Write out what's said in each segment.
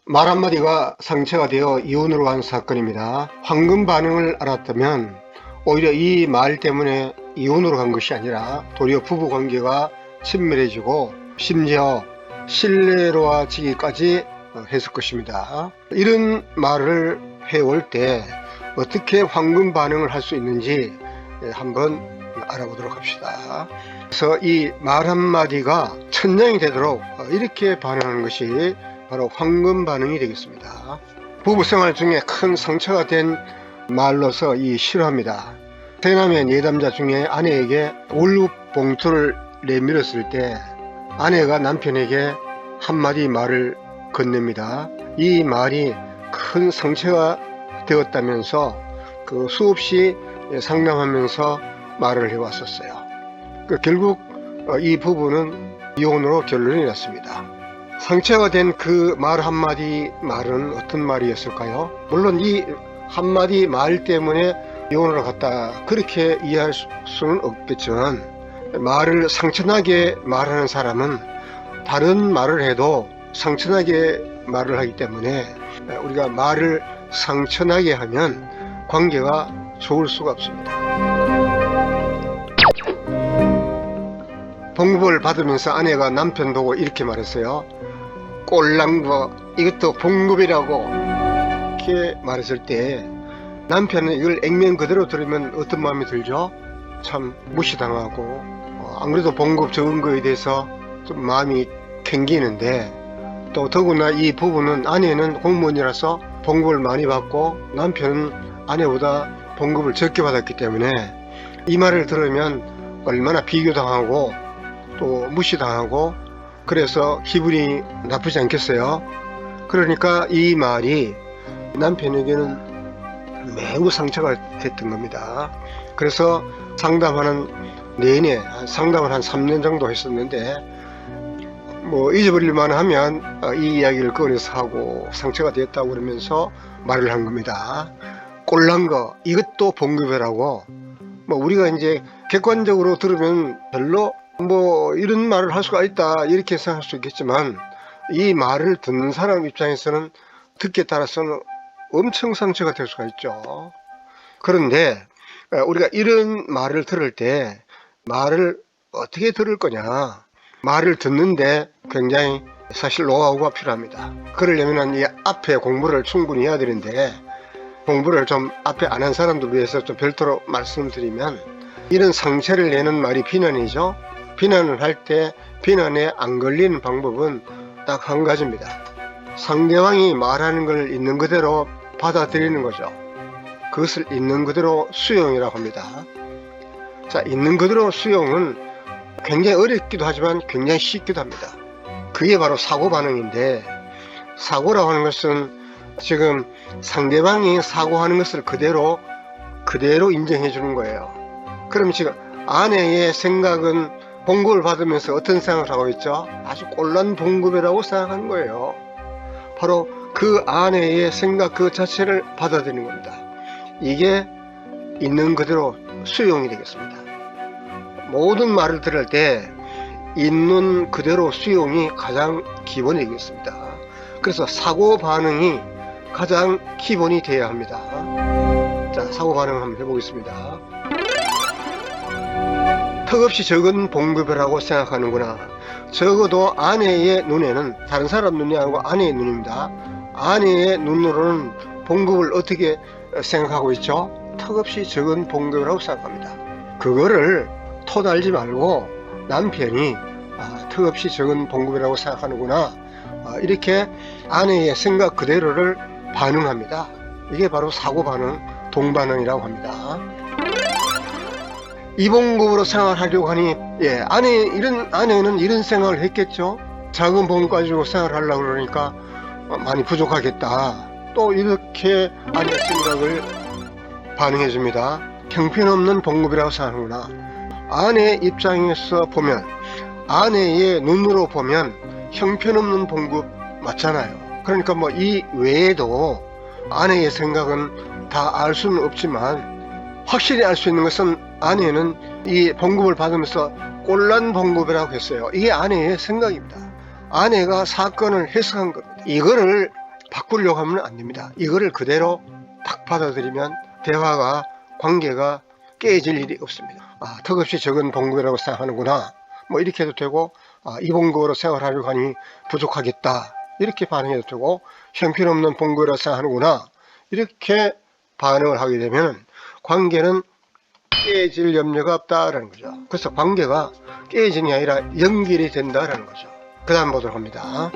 말 한마디가 상처가 되어 이혼으로 간 사건입니다. 황금 반응을 알았다면 오히려 이 말 때문에 이혼으로 간 것이 아니라 도리어 부부 관계가 친밀해지고 심지어 신뢰로워지기까지 했을 것입니다. 이런 말을 해올 때 어떻게 황금 반응을 할 수 있는지 한번 알아보도록 합시다. 그래서 이 말 한마디가 천냥이 되도록 이렇게 반응하는 것이 바로 황금 반응이 되겠습니다. 부부생활 중에 큰 상처가 된 말로서 싫어합니다. 세 남의 내담자 중에 아내에게 월급 봉투를 내밀었을 때 아내가 남편에게 한마디 말을 건넵니다. 이 말이 큰 상처가 되었다면서 수없이 상담하면서 말을 해왔었어요. 결국 이 부부는 이혼으로 결론이 났습니다. 상처가 된 그 말 한마디 말은 어떤 말이었을까요? 물론 이 한마디 말 때문에 이혼으로 갔다 그렇게 이해할 수는 없겠지만, 말을 상처나게 말하는 사람은 다른 말을 해도 상처나게 말을 하기 때문에 우리가 말을 상처나게 하면 관계가 좋을 수가 없습니다. 봉급을 받으면서 아내가 남편 보고 이렇게 말했어요. 꼴난 거 이것도 봉급이라고. 이렇게 말했을 때 남편은 이걸 액면 그대로 들으면 어떤 마음이 들죠? 참 무시당하고 안 그래도 봉급 적은 거에 대해서 좀 마음이 캥기는데, 또 더구나 이 부부는 아내는 공무원이라서 봉급을 많이 받고 남편은 아내보다 봉급을 적게 받았기 때문에 이 말을 들으면 얼마나 비교당하고 또 무시당하고 그래서 기분이 나쁘지 않겠어요? 그러니까 이 말이 남편에게는 매우 상처가 됐던 겁니다. 그래서 상담하는 내내 상담을 한 3년 정도 했었는데, 잊어버릴만 하면 이 이야기를 꺼내서 하고 상처가 됐다고 그러면서 말을 한 겁니다. 꼴난 거 이것도 봉급이라고. 우리가 이제 객관적으로 들으면 별로 이런 말을 할 수가 있다 이렇게 생각할 수 있겠지만, 이 말을 듣는 사람 입장에서는 듣기에 따라서는 엄청 상처가 될 수가 있죠. 그런데 우리가 이런 말을 들을 때 말을 어떻게 들을 거냐, 말을 듣는데 굉장히 사실 노하우가 필요합니다. 그러려면 이 앞에 공부를 충분히 해야 되는데, 공부를 좀 앞에 안 한 사람들 위해서 좀 별도로 말씀드리면, 이런 상처를 내는 말이 비난이죠. 비난을 할 때 비난에 안 걸리는 방법은 딱 한 가지입니다. 상대방이 말하는 걸 있는 그대로 받아들이는 거죠. 그것을 있는 그대로 수용이라고 합니다. 자, 있는 그대로 수용은 굉장히 어렵기도 하지만 굉장히 쉽기도 합니다. 그게 바로 사고 반응인데, 사고라고 하는 것은 지금 상대방이 사고하는 것을 그대로 인정해 주는 거예요. 그럼 지금 아내의 생각은 봉급을 받으면서 어떤 생각을 하고 있죠? 아주 꼴난 봉급이라고 생각하는 거예요. 바로 그 아내의 생각 그 자체를 받아들이는 겁니다. 이게 있는 그대로 수용이 되겠습니다. 모든 말을 들을 때 있는 그대로 수용이 가장 기본이 되겠습니다. 그래서 사고 반응이 가장 기본이 되어야 합니다. 자, 사고 반응 한번 해보겠습니다. 턱없이 적은 봉급이라고 생각하는구나. 적어도 아내의 눈에는, 다른 사람 눈이 아니고 아내의 눈입니다. 아내의 눈으로는 봉급을 어떻게 생각하고 있죠? 턱없이 적은 봉급이라고 생각합니다. 그거를 토달지 말고 남편이 턱없이 적은 봉급이라고 생각하는구나, 이렇게 아내의 생각 그대로를 반응합니다. 이게 바로 사고 반응, 동반응이라고 합니다. 이봉급으로 생각을 하려고 하니, 아내는 이런 생각을 했겠죠. 작은 봉급 가지고 생각을 하려고 그러니까 많이 부족하겠다. 또 이렇게 아내의 생각을 반응해 줍니다. 형편없는 봉급이라고 생각하는구나. 아내의 입장에서 보면, 아내의 눈으로 보면 형편없는 봉급 맞잖아요. 그러니까 이 외에도 아내의 생각은 다 알 수는 없지만, 확실히 알 수 있는 것은 아내는 이 봉급을 받으면서 꼴난 봉급이라고 했어요. 이게 아내의 생각입니다. 아내가 사건을 해석한 겁니다. 이거를 바꾸려고 하면 안 됩니다. 이거를 그대로 딱 받아들이면 대화가 관계가 깨질 일이 없습니다. 턱없이 적은 봉급이라고 생각하는구나, 뭐 이렇게 해도 되고, 이 봉급으로 생활하려고 하니 부족하겠다, 이렇게 반응해도 되고, 형편없는 봉급이라고 생각하는구나, 이렇게 반응을 하게 되면 관계는 깨질 염려가 없다라는 거죠. 그래서 관계가 깨지는 게 아니라 연결이 된다라는 거죠. 그 다음 보도록 합니다.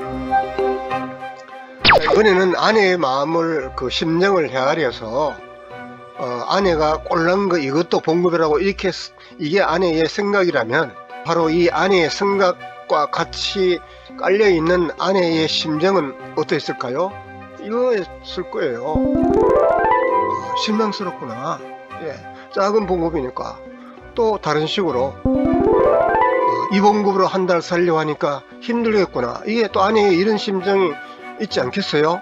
이번에는 아내의 마음을, 심정을 헤아려서 아내가 꼴난 거 이것도 봉급이라고, 이렇게 이게 아내의 생각이라면 바로 이 아내의 생각과 같이 깔려있는 아내의 심정은 어떠했을까요? 이거였을 거예요. 실망스럽구나, 작은 봉급이니까 또 다른 식으로 이 봉급으로 한 달 살려고 하니까 힘들겠구나, 이게 또 아내의 이런 심정이 있지 않겠어요?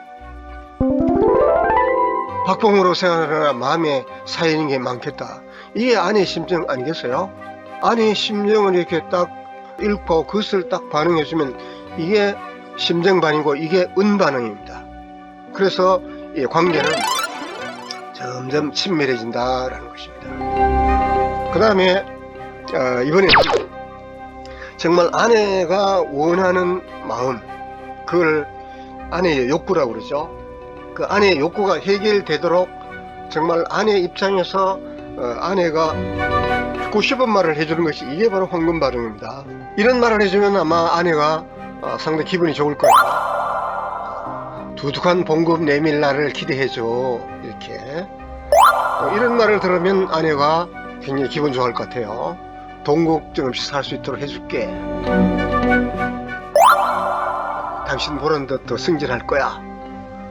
박봉으로 생활하느라 마음에 쌓이는 게 많겠다, 이게 아내의 심정 아니겠어요? 아내의 심정을 이렇게 딱 읽고 그것을 딱 반응해주면 이게 심정 반응이고, 이게 은반응입니다. 그래서 이 관계는 점점 친밀해진다라는 것입니다. 그 다음에 이번에는 정말 아내가 원하는 마음, 그걸 아내의 욕구라고 그러죠. 그 아내의 욕구가 해결되도록 정말 아내 입장에서 아내가 듣고 싶은 말을 해주는 것이, 이게 바로 황금 반응입니다. 이런 말을 해주면 아마 아내가 상당히 기분이 좋을 거예요. 두둑한 봉급 내밀 날을 기대해줘, 이렇게 이런 말을 들으면 아내가 굉장히 기분 좋아할 것 같아요. 돈 걱정 없이 살 수 있도록 해줄게, 당신 보는 듯 더 승진할 거야,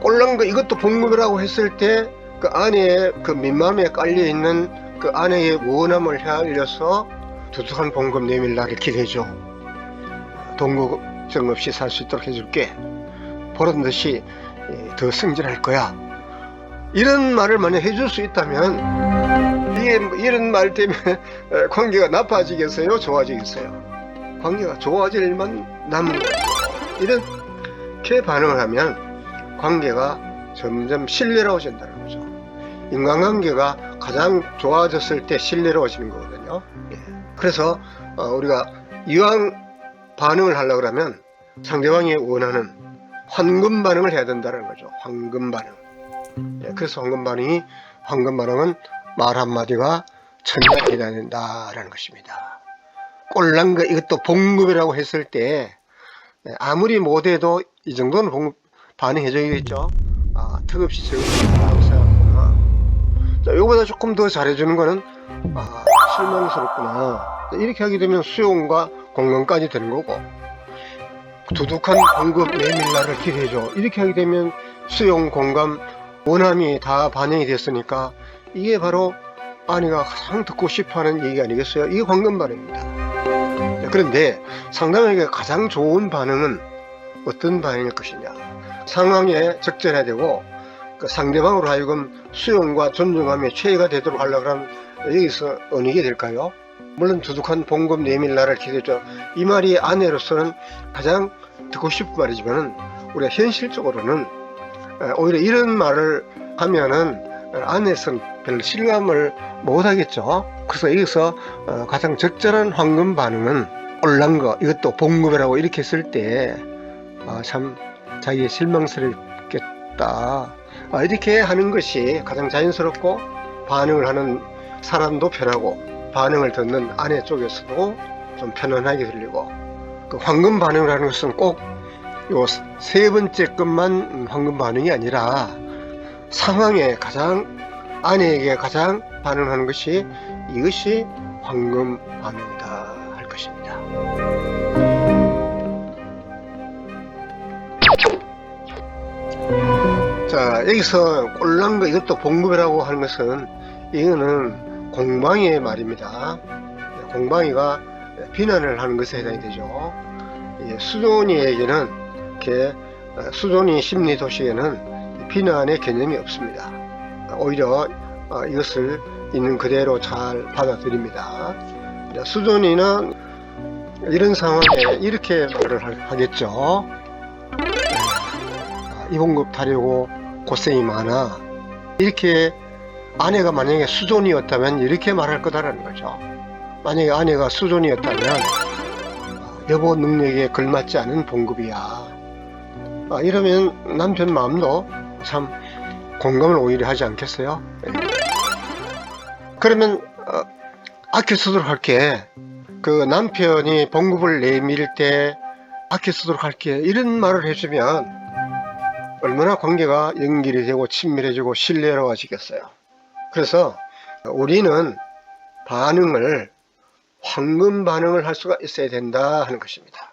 꼴난 거 이것도 봉급이라고 했을 때 그 아내의 그 민마음에 깔려있는 그 아내의 원함을 헤아려서 두둑한 봉급 내밀 날을 기대해줘, 돈 걱정 없이 살 수 있도록 해줄게, 보란 듯이 더 승진할 거야, 이런 말을 만약 해줄 수 있다면 이게 이런 말 때문에 관계가 나빠지겠어요, 좋아지겠어요? 관계가 좋아질 일만 남는 거예요. 이렇게 반응을 하면 관계가 점점 신뢰로워진다는 거죠. 인간관계가 가장 좋아졌을 때 신뢰로워지는 거거든요. 그래서 우리가 이왕 반응을 하려고 하면 상대방이 원하는 황금 반응을 해야 된다는 거죠. 황금 반응. 그래서 황금 반응은 말 한마디가 천장이 된다라는 것입니다. 꼴난 거 이것도 봉급이라고 했을 때 아무리 못해도 이 정도는 반응해줘야겠죠. 턱없이 적응한다고 생각하구나, 이거보다 조금 더 잘해주는 거는 실망스럽구나, 이렇게 하게 되면 수용과 공감까지 되는 거고, 두둑한 봉급 내밀 날을 기대해줘, 이렇게 하게 되면 수용, 공감, 원함이 다 반영이 됐으니까 이게 바로 아내가 가장 듣고 싶어하는 얘기 아니겠어요? 이게 황금 반응입니다. 그런데 상대방에게 가장 좋은 반응은 어떤 반응일 것이냐, 상황에 적절해야 되고 그 상대방으로 하여금 수용과 존중함에 최애가 되도록 하려고 하면 여기서 어느 게 될까요? 물론 두둑한 봉급 내밀 날을 기대죠, 이 말이 아내로서는 가장 듣고 싶은 말이지만 우리가 현실적으로는 오히려 이런 말을 하면은 아내는 별로 실감을 못 하겠죠. 그래서 여기서 가장 적절한 황금 반응은 꼴난 거 이것도 봉급이라고 이렇게 했을 때 참 자기의 실망스럽겠다, 이렇게 하는 것이 가장 자연스럽고 반응을 하는 사람도 편하고 반응을 듣는 아내 쪽에서도 좀 편안하게 들리고, 그 황금 반응을 하는 것은 꼭 요 세 번째 것만 황금 반응이 아니라 상황에 아내에게 가장 반응하는 것이, 이것이 황금 반응이다 할 것입니다. 자, 여기서 꼴난 거 이것도 봉급이라고 하는 것은, 이거는 공방이의 말입니다. 공방이가 비난을 하는 것에 해당이 되죠. 수존이에게는, 이렇게 수존이 심리도시에는 비난의 개념이 없습니다. 오히려 이것을 있는 그대로 잘 받아들입니다. 수존이는 이런 상황에 이렇게 말을 하겠죠. 이 봉급 타려고 고생이 많아. 이렇게 아내가 만약에 수존이었다면 이렇게 말할 거다라는 거죠. 만약에 아내가 수존이었다면 여보 능력에 걸맞지 않은 봉급이야. 이러면 남편 마음도 참 공감을 오히려 하지 않겠어요? 그러면 아껴 쓰도록 할게. 그 남편이 봉급을 내밀 때 아껴 쓰도록 할게, 이런 말을 해주면 얼마나 관계가 연결이 되고 친밀해지고 신뢰로워지겠어요. 그래서 우리는 반응을 황금 반응을 할 수가 있어야 된다 하는 것입니다.